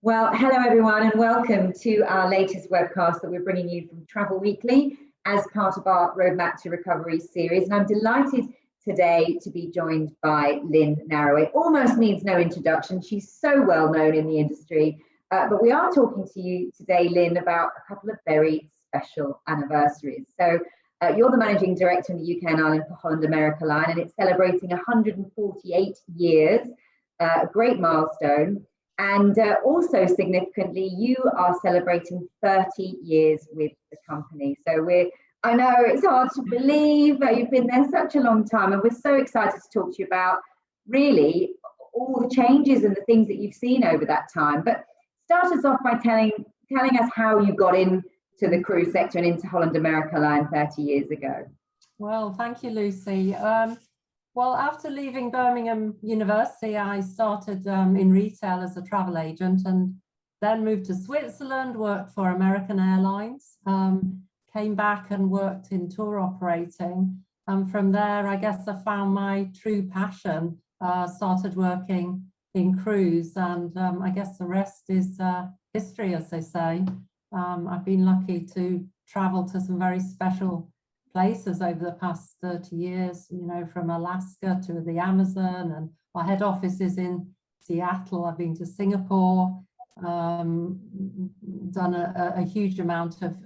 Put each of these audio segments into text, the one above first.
Well, hello everyone, and welcome to our latest webcast that we're bringing you from Travel Weekly as part of our Roadmap to Recovery series. And I'm delighted today to be joined by Lynn Narraway. Almost needs no introduction. She's so well known in the industry. But we are talking to you today, Lynn, about a couple of very special anniversaries. So you're the Managing Director in the UK and Ireland for Holland America Line, and it's celebrating 148 years, a great milestone. And also significantly, you are celebrating 30 years with the company. So I know it's hard to believe you've been there such a long time, and we're so excited to talk to you about really all the changes and the things that you've seen over that time. But start us off by telling us how you got into the cruise sector and into Holland America Line 30 years ago. Well, thank you, Lucy. Well, after leaving Birmingham University, I started in retail as a travel agent and then moved to Switzerland, worked for American Airlines, came back and worked in tour operating. And from there, I guess I found my true passion, started working in cruise, and I guess the rest is history, as they say. I've been lucky to travel to some very special places over the past 30 years, you know, from Alaska to the Amazon, and our head office is in Seattle. I've been to Singapore, done a huge amount of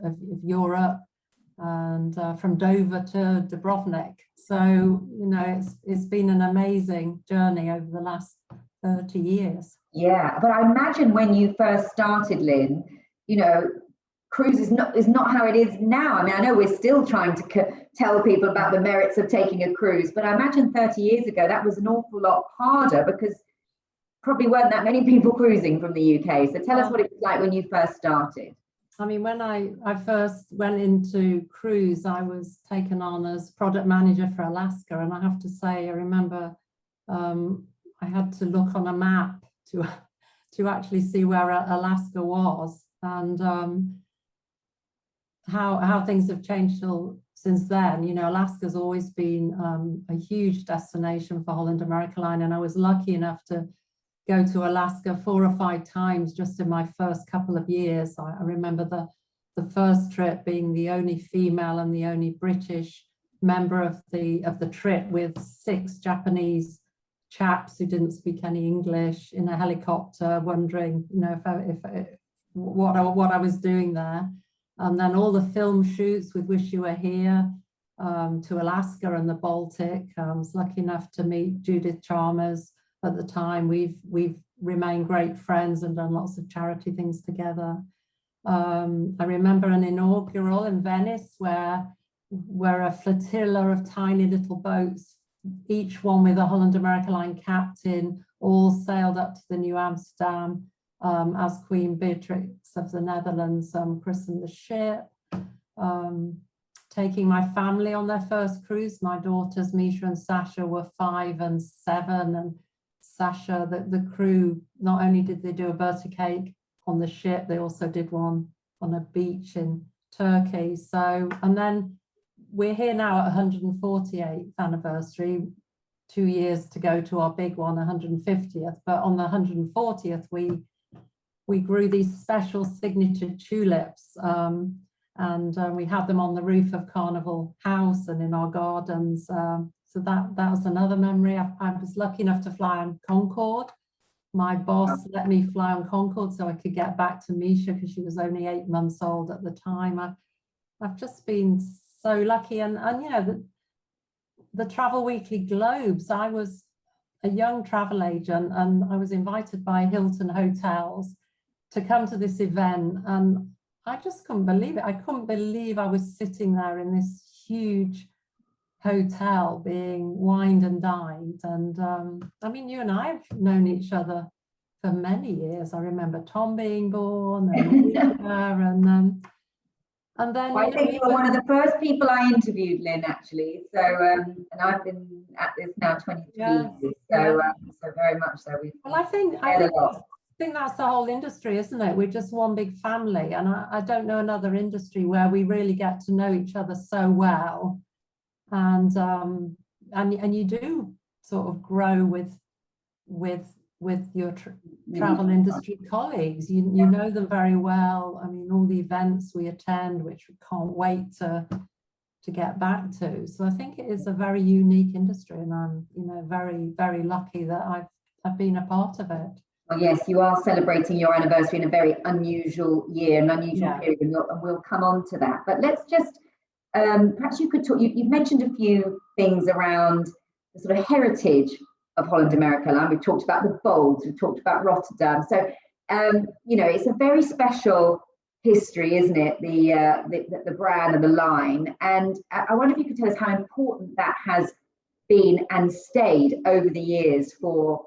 Europe, and from Dover to Dubrovnik. So, you know, it's been an amazing journey over the last 30 years. Yeah, but I imagine when you first started, Lynn, you know, cruise is not how it is now. I mean, I know we're still trying to tell people about the merits of taking a cruise, but I imagine 30 years ago that was an awful lot harder because probably weren't that many people cruising from the UK. So tell us what it was like when you first started. I mean, when I first went into cruise, I was taken on as product manager for Alaska, and I have to say, I remember I had to look on a map to actually see where Alaska was, and how things have changed since then. You know, Alaska's always been a huge destination for Holland America Line, and I was lucky enough to go to Alaska 4 or 5 times just in my first couple of years. I remember the first trip being the only female and the only British member of the trip, with 6 Japanese chaps who didn't speak any English in a helicopter, wondering, you know, what I was doing there. And then all the film shoots with Wish You Were Here, to Alaska and the Baltic. I was lucky enough to meet Judith Chalmers at the time. We've remained great friends and done lots of charity things together. I remember an inaugural in Venice where a flotilla of tiny little boats, each one with a Holland America Line captain, all sailed up to the New Amsterdam as Queen Beatrix of the Netherlands christened the ship, taking my family on their first cruise. My daughters Misha and Sasha were 5 and 7, and Sasha, the crew, not only did they do a birthday cake on the ship, they also did one on a beach in Turkey. So, and then we're here now at 148th anniversary, 2 years to go to our big one, 150th. But on the 140th, we grew these special signature tulips, and we had them on the roof of Carnival House and in our gardens. So that was another memory. I was lucky enough to fly on Concorde. My boss let me fly on Concorde so I could get back to Misha because she was only 8 months old at the time. I've just been so lucky, and you know, the Travel Weekly Globes. I was a young travel agent, and I was invited by Hilton Hotels to come to this event, and I just couldn't believe it. I couldn't believe I was sitting there in this huge hotel being wined and dined. And I mean, you and I have known each other for many years. I remember Tom being born, and and then well, I think you were one of the first people I interviewed, Lynn, actually. So and I've been at this now 23 years. So so very much so. Well, I think that's the whole industry, isn't it? We're just one big family, and I don't know another industry where we really get to know each other so well, and you do sort of grow with with your travel industry colleagues. You know them very well. I mean, all the events we attend, which we can't wait to get back to. So I think it is a very unique industry, and I'm, you know, very, very lucky that I've been a part of it. Well, yes, you are celebrating your anniversary in a very unusual year, an unusual period, and we'll come on to that. But let's just, perhaps you could talk, you've mentioned a few things around the sort of heritage of Holland America Line. We've talked about the Bolds, we've talked about Rotterdam. So, you know, it's a very special history, isn't it? The brand and the line. And I wonder if you could tell us how important that has been and stayed over the years for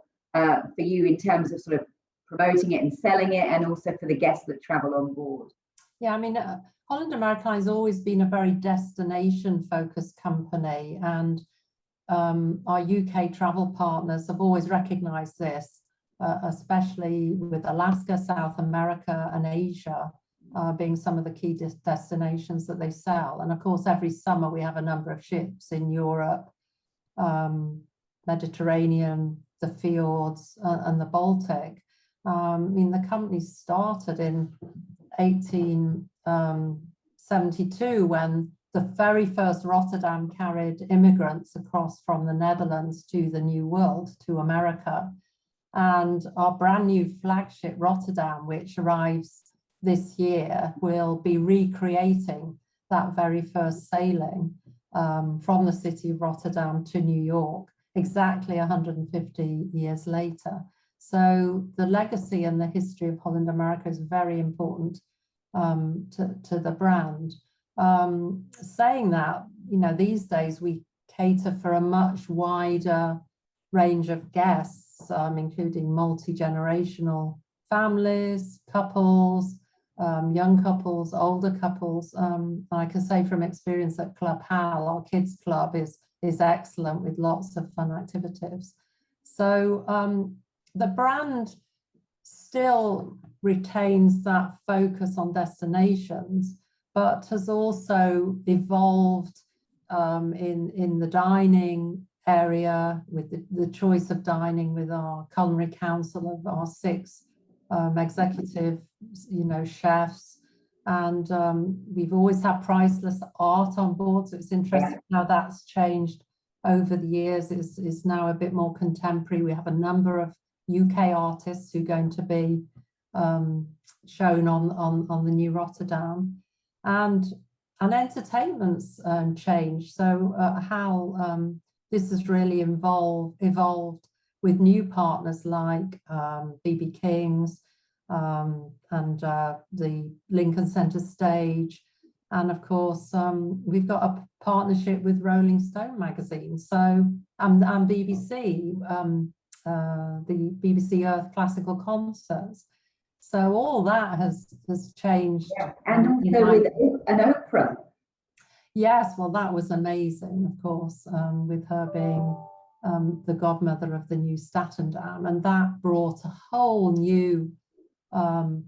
you in terms of sort of promoting it and selling it, and also for the guests that travel on board. Yeah, I mean, Holland America Line has always been a very destination-focused company, and our UK travel partners have always recognised this, especially with Alaska, South America and Asia being some of the key destinations that they sell. And of course, every summer we have a number of ships in Europe, Mediterranean, the fjords and the Baltic. I mean, the company started in 1872 when the very first Rotterdam carried immigrants across from the Netherlands to the New World, to America. And our brand new flagship Rotterdam, which arrives this year, will be recreating that very first sailing from the city of Rotterdam to New York, exactly 150 years later. So the legacy and the history of Holland America is very important to the brand. Saying that, you know, these days we cater for a much wider range of guests, including multi-generational families, couples, young couples, older couples. I can say from experience at Club Hal, our kids club is excellent with lots of fun activities. So the brand still retains that focus on destinations, but has also evolved in the dining area, with the choice of dining with our culinary council of our 6 executive, you know, chefs. And we've always had priceless art on board, so it's interesting how that's changed over the years. Is now a bit more contemporary. We have a number of UK artists who are going to be shown on the new Rotterdam, and entertainment's changed. So how this has really evolved with new partners like BB King's and the Lincoln Center Stage, and of course we've got a partnership with Rolling Stone magazine, so and BBC, the BBC Earth Classical Concerts. So all that has changed. Yeah. And also with an Oprah. Yes, well, that was amazing, of course, with her being the godmother of the new Staten Dam, and that brought a whole new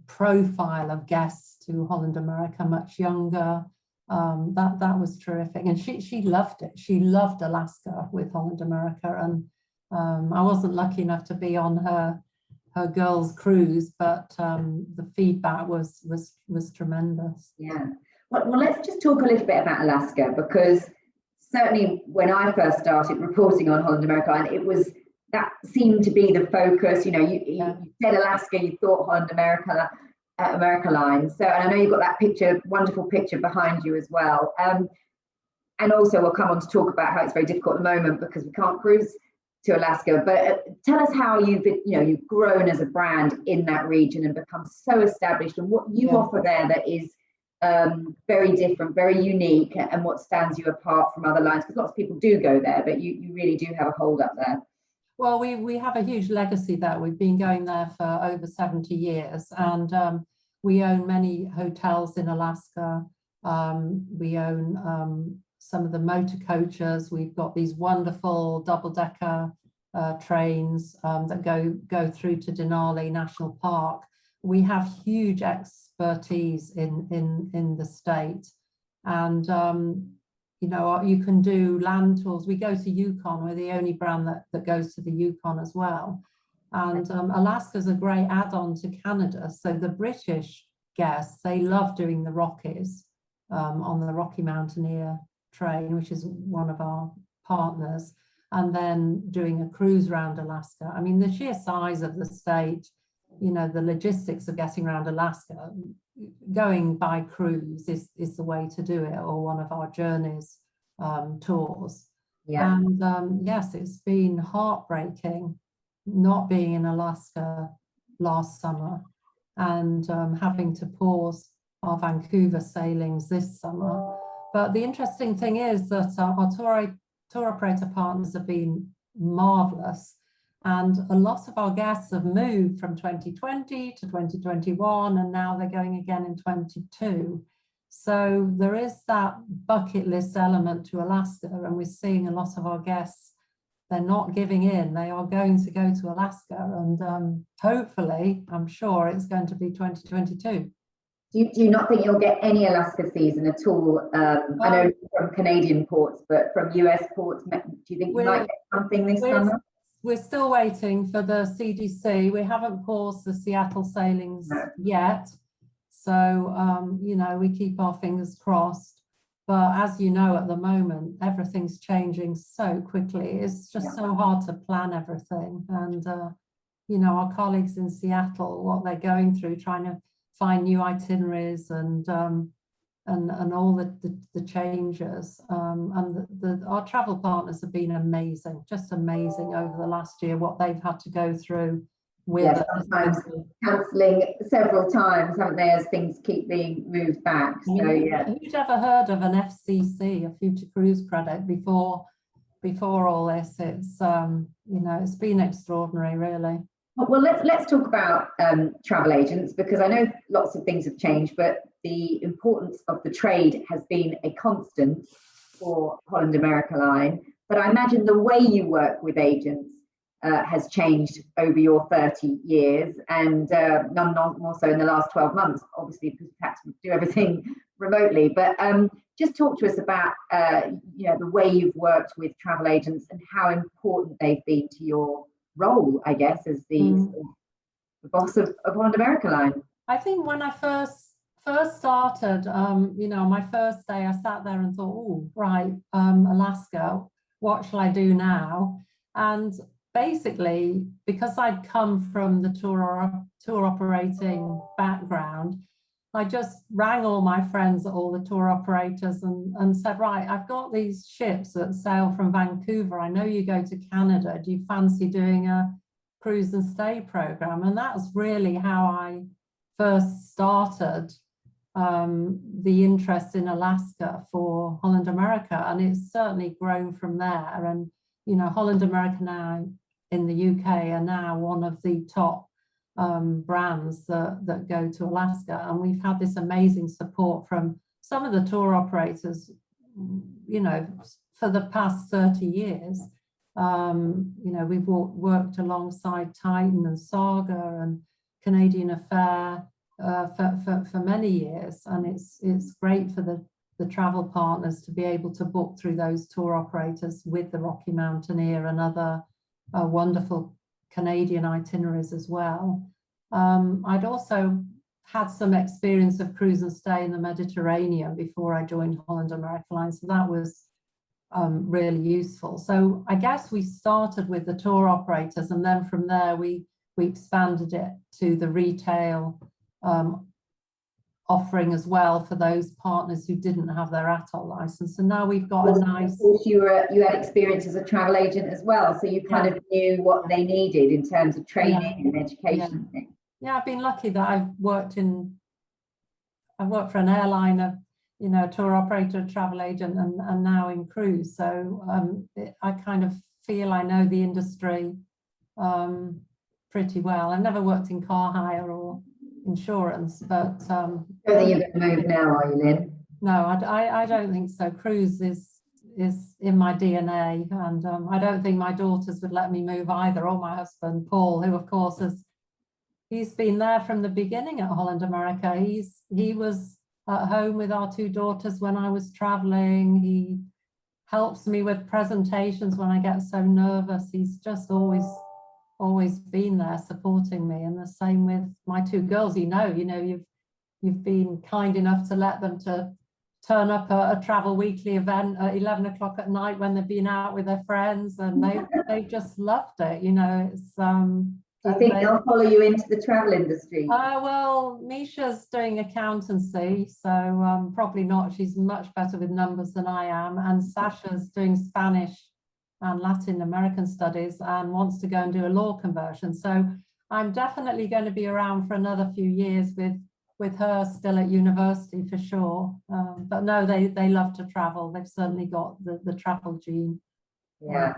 profile of guests to Holland America, much younger. That was terrific, and she loved it. She loved Alaska with Holland America, and I wasn't lucky enough to be on her girls' cruise, but the feedback was tremendous. Yeah. Well, let's just talk a little bit about Alaska, because certainly when I first started reporting on Holland America Line, that seemed to be the focus. You know, you said Alaska, you thought Holland America Line. So, and I know you've got that picture, wonderful picture behind you as well. And also we'll come on to talk about how it's very difficult at the moment because we can't cruise to Alaska. But tell us how you've grown as a brand in that region and become so established, and what you offer there that is very different, very unique, and what stands you apart from other lines, because lots of people do go there, but you really do have a hold up there. Well, we have a huge legacy there. We've been going there for over 70 years, and we own many hotels in Alaska. We own some of the motor coaches. We've got these wonderful double-decker trains that go through to Denali National Park. We have huge expertise in the state, and you know, you can do land tours. We go to Yukon. We're the only brand that goes to the Yukon as well. And Alaska's a great add-on to Canada. So the British guests, they love doing the Rockies on the Rocky Mountaineer train, which is one of our partners, and then doing a cruise around Alaska. I mean, the sheer size of the state, you know, the logistics of getting around Alaska, going by cruise is the way to do it, or one of our journeys tours. Yeah. And yes, it's been heartbreaking not being in Alaska last summer and having to pause our Vancouver sailings this summer. But the interesting thing is that our tour operator partners have been marvelous. And a lot of our guests have moved from 2020 to 2021, and now they're going again in 22. So there is that bucket list element to Alaska, and we're seeing a lot of our guests, they're not giving in. They are going to go to Alaska, and hopefully, I'm sure it's going to be 2022. Do you not think you'll get any Alaska season at all? I know from Canadian ports, but from US ports, do you think you might get something this summer? We're still waiting for the CDC. We haven't paused the Seattle sailings yet. So, you know, we keep our fingers crossed. But as you know, at the moment, everything's changing so quickly. It's just so hard to plan everything. And, you know, our colleagues in Seattle, what they're going through, trying to find new itineraries and all the changes. And our travel partners have been amazing, just amazing over the last year, what they've had to go through with sometimes cancelling several times, haven't they, as things keep being moved back. So who'd ever heard of an FCC, a future cruise credit, before all this? It's you know, it's been extraordinary, really. Well, let's talk about travel agents, because I know lots of things have changed, but the importance of the trade has been a constant for Holland America Line. But I imagine the way you work with agents has changed over your 30 years, and none more so in the last 12 months, obviously, because perhaps we do everything remotely. But just talk to us about you know, the way you've worked with travel agents and how important they've been to your role, I guess, as the boss of Holland America Line. I think when I first started, you know, my first day, I sat there and thought, oh, right, Alaska, what shall I do now? And basically, because I'd come from the tour operating background, I just rang all my friends at all the tour operators and said, right, I've got these ships that sail from Vancouver. I know you go to Canada. Do you fancy doing a cruise and stay program? And that's really how I first started the interest in Alaska for Holland America. And it's certainly grown from there. And, you know, Holland America now in the UK are now one of the top brands that go to Alaska, and we've had this amazing support from some of the tour operators, you know, for the past 30 years. You know, we've worked alongside Titan and Saga and Canadian Affair for many years, and it's great for the travel partners to be able to book through those tour operators with the Rocky Mountaineer and other wonderful Canadian itineraries as well. I'd also had some experience of cruise and stay in the Mediterranean before I joined Holland America Line, so that was really useful. So I guess we started with the tour operators, and then from there we expanded it to the retail offering as well for those partners who didn't have their ATOL license. And now we've got a nice... Of course, you had experience as a travel agent as well, so you kind of knew what they needed in terms of training and education. Yeah, I've been lucky that I've worked for an airline, you know, a tour operator, a travel agent, and now in cruise. So I kind of feel I know the industry pretty well. I've never worked in car hire or insurance, but don't think you're going to move now, are you, Lynn? No, I don't think so. Cruise is in my DNA, and I don't think my daughters would let me move either, or my husband Paul, who of course he's been there from the beginning at Holland America. He was at home with our two daughters when I was traveling. He helps me with presentations when I get so nervous. He's just always always been there supporting me, and the same with my two girls. You've been kind enough to let them to turn up at a Travel Weekly event at 11 o'clock at night when they've been out with their friends, and they just loved it. It's do you think they'll follow you into the travel industry? Well, Misha's doing accountancy, so probably not. She's much better with numbers than I am. And Sasha's doing Spanish and Latin American studies and wants to go and do a law conversion. So I'm definitely going to be around for another few years with her still at university for sure. But no, they love to travel. They've certainly got the travel gene. Yeah.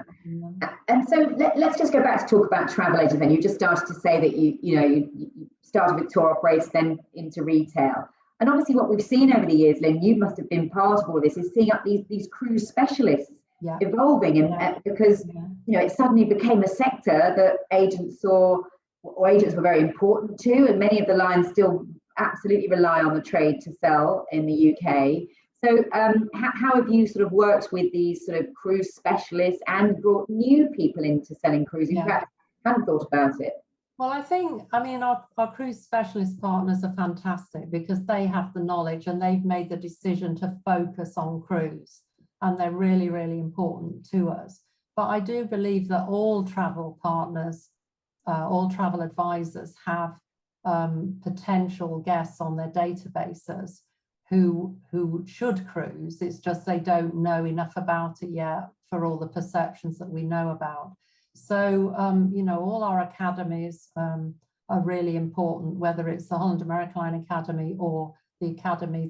And so let's just go back to talk about travel agents. Then you just started to say that you started with tour operators, then into retail. And obviously what we've seen over the years, Lynn, you must have been part of all of this, is seeing up these cruise specialists evolving, and because it suddenly became a sector that agents saw, or agents were very important to, and many of the lines still absolutely rely on the trade to sell in the UK. So how have you sort of worked with these sort of cruise specialists and brought new people into selling cruise? In fact, hadn't thought about it. Well, I mean, our cruise specialist partners are fantastic because they have the knowledge and they've made the decision to focus on cruise, and they're really, really important to us. But I do believe that all travel partners, all travel advisors have potential guests on their databases who should cruise. It's just they don't know enough about it yet for all the perceptions that we know about. So, all our academies are really important, whether it's the Holland American Line Academy or the academy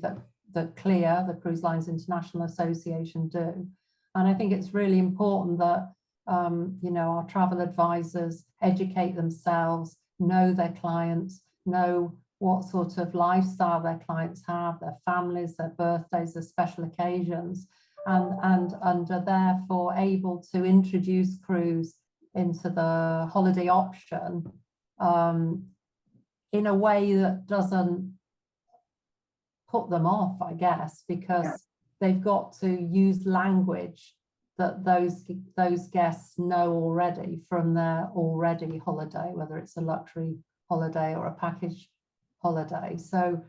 that CLIA, the Cruise Lines International Association, do. And I think it's really important that, our travel advisors educate themselves, know their clients, know what sort of lifestyle their clients have, their families, their birthdays, their special occasions, and are therefore able to introduce cruise into the holiday option in a way that doesn't put them off, I guess, because they've got to use language that those guests know already from their already holiday, whether it's a luxury holiday or a package holiday. So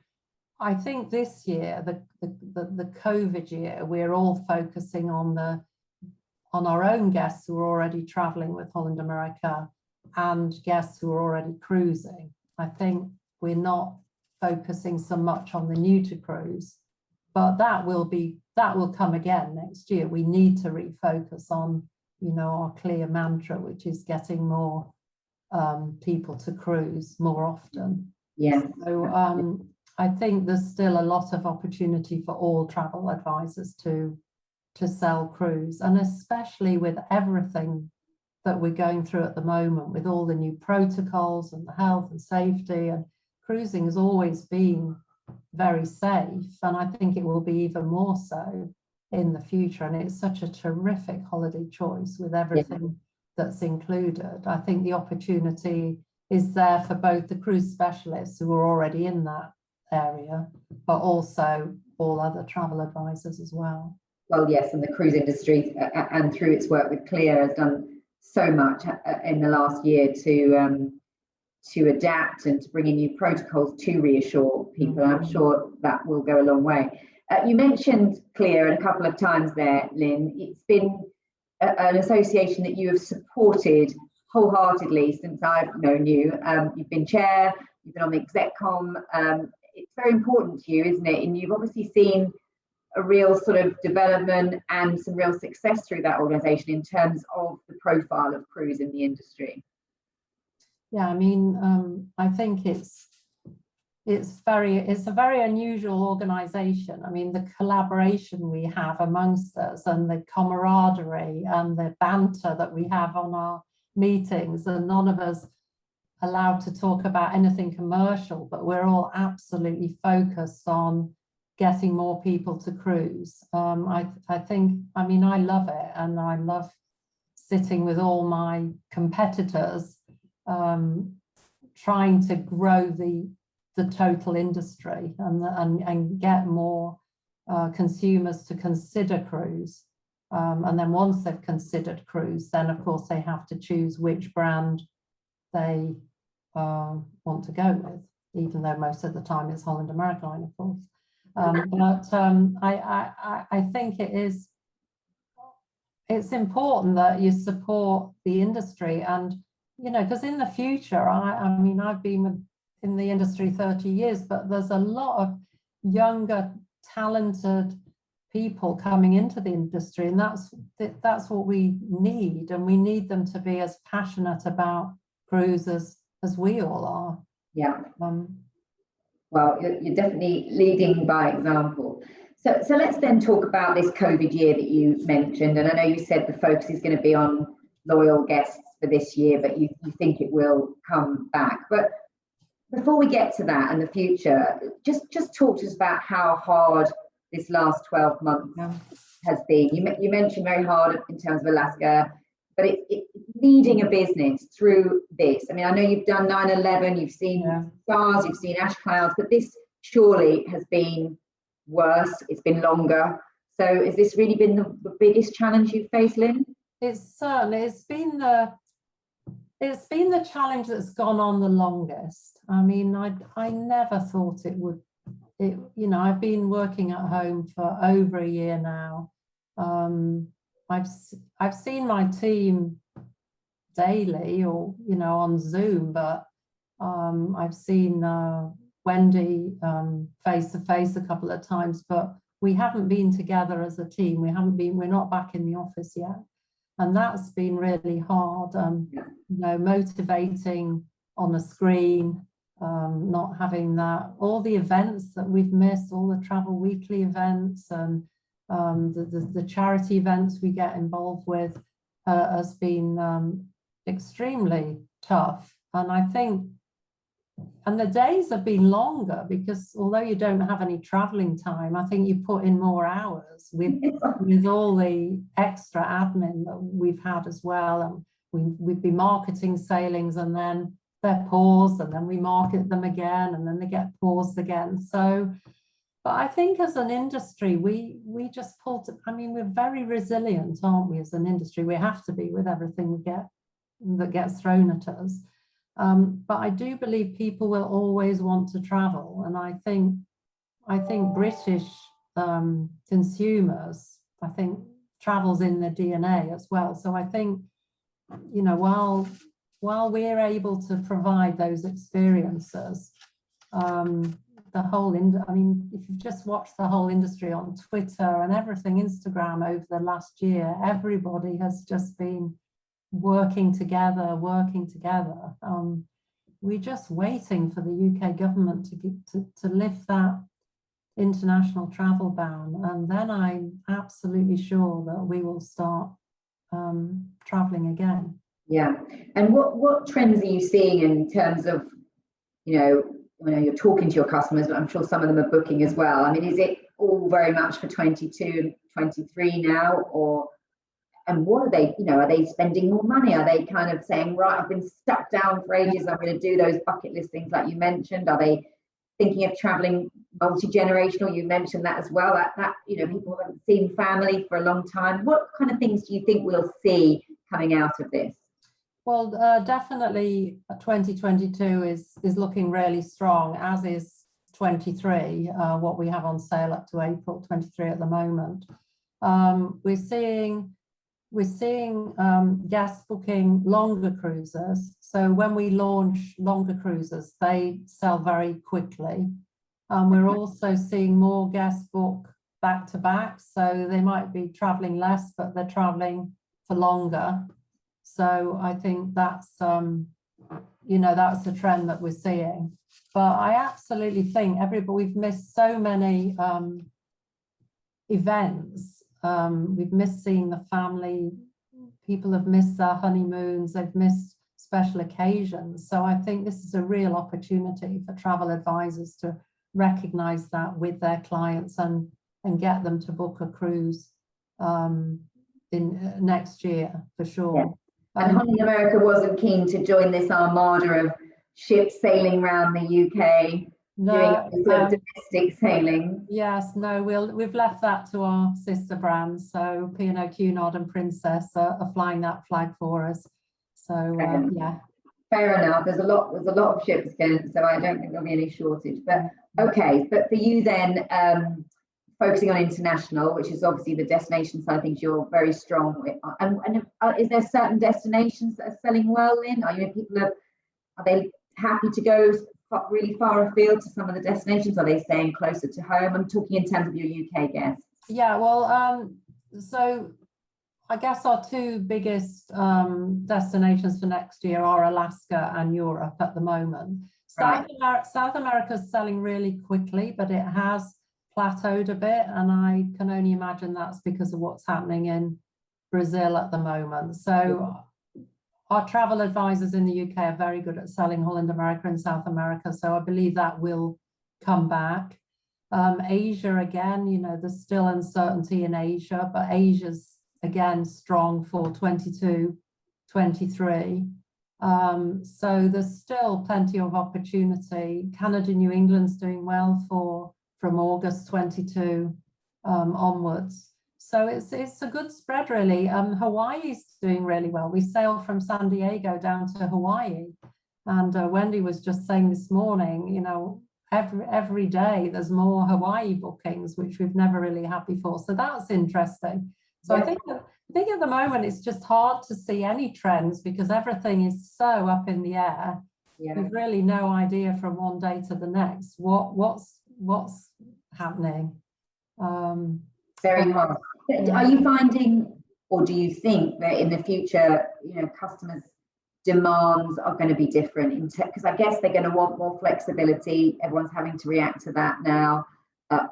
I think this year, the COVID year, we're all focusing on our own guests who are already traveling with Holland America and guests who are already cruising. I think we're not focusing so much on the new to cruise, but that will come again next year. We need to refocus on, our clear mantra, which is getting more people to cruise more often. Yeah. So I think there's still a lot of opportunity for all travel advisors to sell cruise, and especially with everything that we're going through at the moment with all the new protocols and the health and safety, and cruising has always been very safe, and I think it will be even more so in the future. And it's such a terrific holiday choice with everything that's included. I think the opportunity is there for both the cruise specialists who are already in that area, but also all other travel advisors as well. Well, yes, and the cruise industry, and through its work with CLIA, has done so much in the last year to adapt and to bring in new protocols to reassure people. I'm sure that will go a long way. You mentioned CLIA a couple of times there, Lynn. It's been an association that you have supported wholeheartedly since I've known you. You've been chair, you've been on the execcom. It's very important to you, isn't it? And you've obviously seen a real sort of development and some real success through that organisation in terms of the profile of cruise in the industry. Yeah, I mean, I think it's a very unusual organisation. I mean, the collaboration we have amongst us and the camaraderie and the banter that we have on our meetings, and none of us allowed to talk about anything commercial, but we're all absolutely focused on getting more people to cruise. I think, I mean, I love it, and I love sitting with all my competitors, trying to grow the total industry and get more consumers to consider cruise. And then once they've considered cruise, then of course they have to choose which brand they want to go with, even though most of the time it's Holland America Line, of course. I think it's important that you support the industry, and because in the future, I mean, I've been in the industry 30 years, but there's a lot of younger, talented people coming into the industry, and that's what we need, and we need them to be as passionate about cruises as we all are. Yeah. Well, you're definitely leading by example. So let's then talk about this COVID year that you mentioned, and I know you said the focus is going to be on loyal guests for this year, but you think it will come back. But before we get to that and the future, just talk to us about how hard this last 12 months has been. You mentioned very hard in terms of Alaska, but it leading a business through this. I mean, I know you've done 9/11, you've seen stars, you've seen ash clouds, but this surely has been worse. It's been longer. So has this really been the biggest challenge you've faced, Lynn? It's been the challenge that's gone on the longest. I mean, I never thought it would. I've been working at home for over a year now. I've seen my team daily or on Zoom, but I've seen Wendy face to face a couple of times, but we haven't been together as a team. We're not back in the office yet, and that's been really hard. Motivating on a screen, not having that, all the events that we've missed, all the Travel Weekly events and the charity events we get involved with has been extremely tough. And I think, and the days have been longer because although you don't have any traveling time, I think you put in more hours with all the extra admin that we've had as well. And we'd be marketing sailings and then they're paused and then we market them again and then they get paused again. So, but I think as an industry, we just pulled, I mean, we're very resilient, aren't we, as an industry? We have to be with everything we get that gets thrown at us. But I do believe people will always want to travel. And I think British consumers, I think travel's in their DNA as well. So I think, while we're able to provide those experiences, the whole, I mean, if you've just watched the whole industry on Twitter and everything, Instagram over the last year, everybody has just been working together. We're just waiting for the UK government to lift that international travel ban, and then I'm absolutely sure that we will start traveling again. Yeah, and what trends are you seeing in terms of, I know you're talking to your customers, but I'm sure some of them are booking as well. I mean, is it all very much for 22 and 23 now, and what are they, are they spending more money? Are they kind of saying, right, I've been stuck down for ages, I'm going to do those bucket list things like you mentioned? Are they thinking of traveling multi-generational? You mentioned that as well, that people haven't seen family for a long time. What kind of things do you think we'll see coming out of this? Well, definitely 2022 is looking really strong, as is 23, what we have on sale up to April 23 at the moment. We're seeing guests booking longer cruises. So when we launch longer cruises, they sell very quickly. We're also seeing more guests book back to back. So they might be traveling less, but they're traveling for longer. So I think that's, that's the trend that we're seeing. But I absolutely think we've missed so many events. We've missed seeing the family. People have missed their honeymoons. They've missed special occasions. So I think this is a real opportunity for travel advisors to recognize that with their clients and get them to book a cruise in next year for sure. Yeah. And Holland America wasn't keen to join this armada of ships sailing around the UK, doing domestic sailing. Yes, no, we've left that to our sister brands. So P&O Cunard and Princess are flying that flag for us. So yeah. Fair enough. There's a lot of ships going, so I don't think there'll be any shortage. But okay, but for you then, focusing on international, which is obviously the destination side of things you're very strong with. And is there certain destinations that are selling well, Lynn? Are they happy to go really far afield to some of the destinations? Are they staying closer to home? I'm talking in terms of your UK guests. Yeah, well, so I guess our two biggest destinations for next year are Alaska and Europe at the moment. Right. South America is selling really quickly, but it has plateaued a bit, and I can only imagine that's because of what's happening in Brazil at the moment. So our travel advisors in the UK are very good at selling Holland America and South America, so I believe that will come back. Asia, again, you know, there's still uncertainty in Asia, but Asia's again strong for 22, 23. So there's still plenty of opportunity. Canada, New England's doing well from August 22 onwards. So it's a good spread, really. Hawaii's doing really well. We sailed from San Diego down to Hawaii, and Wendy was just saying this morning, you know, every day there's more Hawaii bookings, which we've never really had before. So that's interesting. So I think at the moment it's just hard to see any trends because everything is so up in the air. Yeah. We've really no idea from one day to the next what's happening. Very hard. Yeah. Are you finding, or do you think that in the future, you know, customers' demands are going to be different? Because I guess they're going to want more flexibility. Everyone's having to react to that now.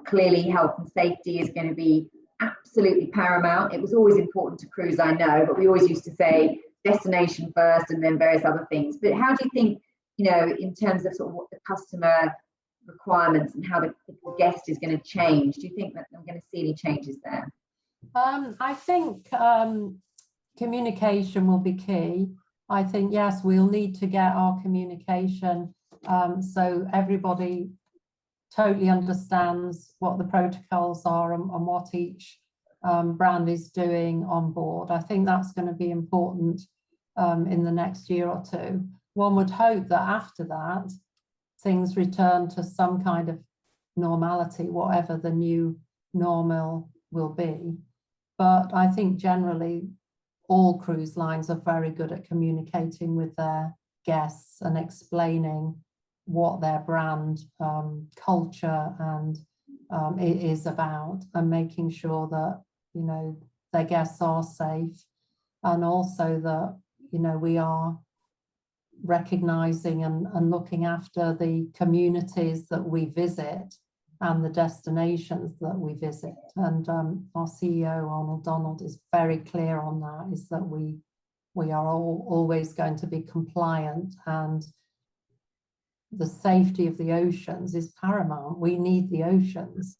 Clearly, health and safety is going to be absolutely paramount. It was always important to cruise, I know, but we always used to say destination first and then various other things. But how do you think, you know, in terms of sort of what the customer requirements and how the guest is going to change, do you think that we're going to see any changes there? I think communication will be key. I think, yes, we'll need to get our communication so everybody totally understands what the protocols are and what each brand is doing on board. I think that's going to be important in the next year or two. One would hope that after that, things return to some kind of normality, whatever the new normal will be. But I think generally all cruise lines are very good at communicating with their guests and explaining what their brand culture and it is about, and making sure that, you know, their guests are safe, and also that, you know, we are recognizing and looking after the communities that we visit and the destinations that we visit. And our CEO, Arnold Donald, is very clear on that, is that we are always going to be compliant, and the safety of the oceans is paramount. We need the oceans.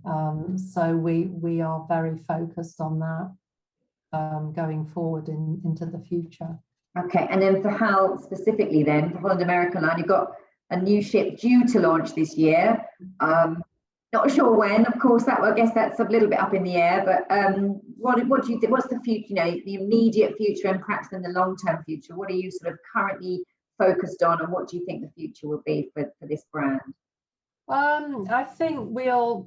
So we are very focused on that going forward into the future. Okay, and then for HAL specifically then, for Holland America Line, you've got a new ship due to launch this year. Not sure when, of course, I guess that's a little bit up in the air, but what do you think, what's the future, you know, the immediate future and perhaps then the long-term future? What are you sort of currently focused on, and what do you think the future will be for this brand? I think we'll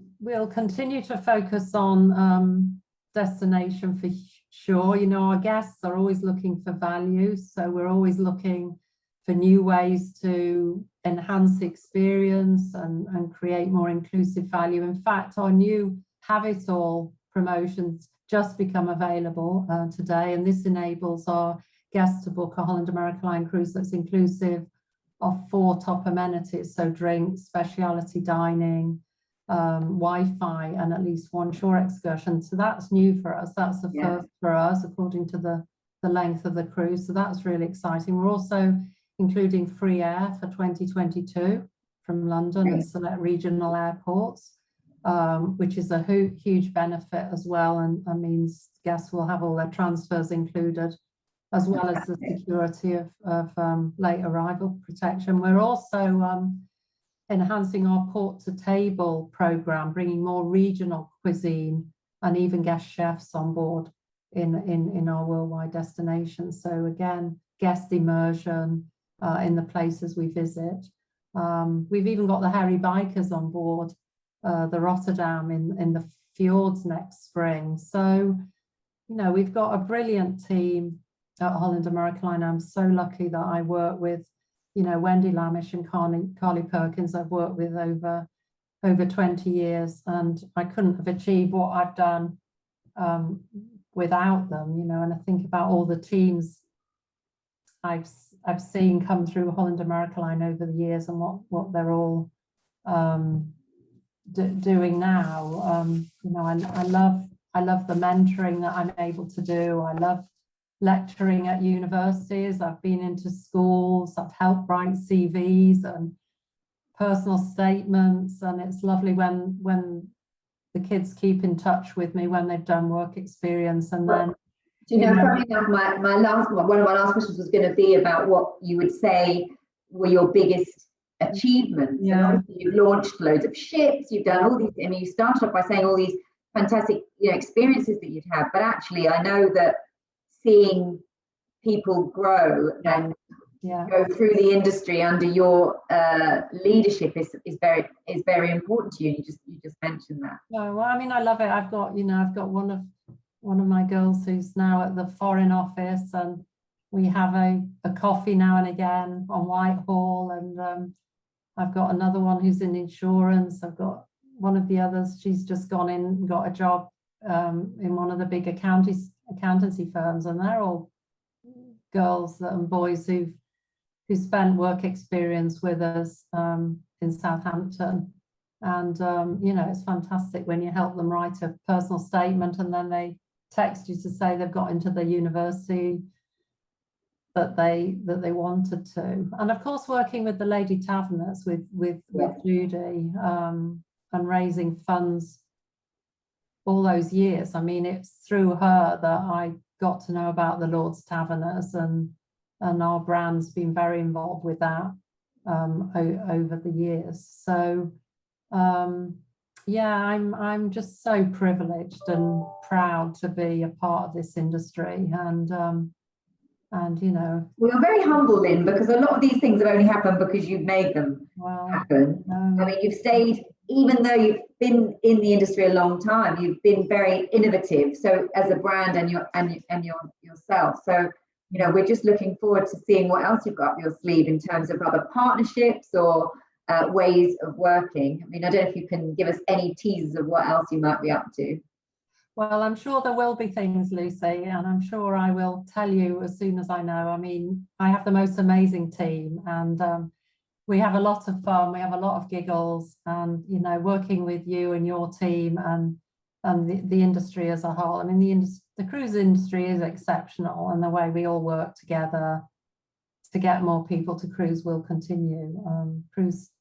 continue to focus on destination for sure. You know, our guests are always looking for value, so we're always looking for new ways to enhance the experience and create more inclusive value. In fact, our new Have It All promotions just become available today, and this enables our guests to book a Holland America Line cruise that's inclusive of 4 top amenities, so drinks, specialty dining, Wi-Fi, and at least 1 shore excursion. So that's new for us. That's the first for us, according to the length of the cruise. So that's really exciting. We're also including free air for 2022 from London and select regional airports, which is a huge benefit as well, and means guests will have all their transfers included, as well as the security of late arrival protection. We're also enhancing our port to table program, bringing more regional cuisine and even guest chefs on board in our worldwide destinations. So again, guest immersion, in the places we visit. We've even got the hairy bikers on board the Rotterdam in the fjords next spring. So, you know, we've got a brilliant team at Holland America Line. I'm so lucky that I work with, you know, Wendy Lamish and Carly Perkins. I've worked with over 20 years, and I couldn't have achieved what I've done without them, you know. And I think about all the teams I've seen come through Holland America Line over the years, and what they're all doing now. You know, I love the mentoring that I'm able to do. I love lecturing at universities. I've been into schools. I've helped write CVs and personal statements, and it's lovely when the kids keep in touch with me when they've done work experience. And then, do you know, funny enough, one of my last questions was going to be about what you would say were your biggest achievements. Yeah. And obviously you've launched loads of ships, you've done all these, I mean, you started off by saying all these fantastic, you know, experiences that you've had, but actually I know that seeing people grow and go through the industry under your leadership is very important to you. You just mentioned that. No, well, I mean, I love it. I've got one of my girls who's now at the Foreign Office, and we have a coffee now and again on Whitehall, and I've got another one who's in insurance. I've got one of the others, she's just gone in and got a job in one of the big accountancy firms, and they're all girls and boys who spent work experience with us in Southampton. And you know, it's fantastic when you help them write a personal statement and then they text you to say they've got into the university that they wanted to. And of course, working with the Lady Taverners with Judy and raising funds all those years. I mean, it's through her that I got to know about the Lord's Taverners, and our brand's been very involved with that over the years. So yeah, I'm just so privileged and proud to be a part of this industry, and you know, we are very humble, Lynn, because a lot of these things have only happened because you've made them happen. I mean, you've stayed, even though you've been in the industry a long time, you've been very innovative. So as a brand and yourself. So, you know, we're just looking forward to seeing what else you've got up your sleeve in terms of other partnerships or ways of working. I mean, I don't know if you can give us any teasers of what else you might be up to. Well, I'm sure there will be things, Lucy, and I'm sure I will tell you as soon as I know. I mean, I have the most amazing team, and we have a lot of fun. We have a lot of giggles, and you know, working with you and your team and the industry as a whole. I mean, the cruise industry is exceptional, and the way we all work together to get more people to cruise will continue. Cruise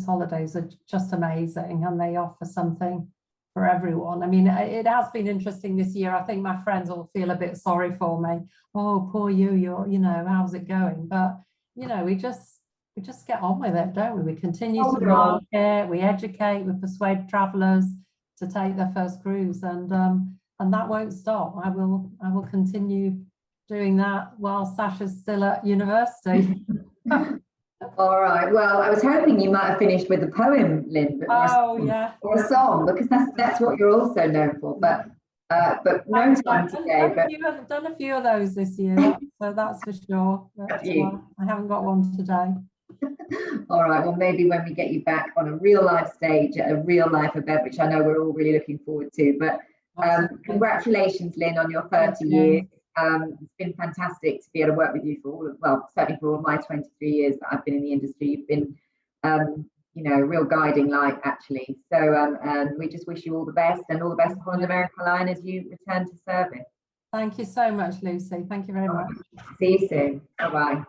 holidays are just amazing, and they offer something for everyone. I mean, it has been interesting this year. I think my friends will feel a bit sorry for me. Oh, poor you know, how's it going? But you know, we just get on with it, don't we? We continue to market, we educate, we persuade travelers to take their first cruise, and that won't stop. I will continue doing that while Sasha's still at university. All right. Well, I was hoping you might have finished with a poem, Lynn, or a song, because that's what you're also known for. But no time today. I've done a few of those this year, so that's for sure. But, I haven't got one today. All right. Well, maybe when we get you back on a real life stage at a real life event, which I know we're all really looking forward to. But congratulations, Lynn, on your 30 years. It's been fantastic to be able to work with you certainly for all my 23 years that I've been in the industry. You've been, you know, a real guiding light, actually. So and we just wish you all the best, and all the best to Holland America Line as you return to service. Thank you so much, Lucy. Thank you very much. See you soon. Bye-bye.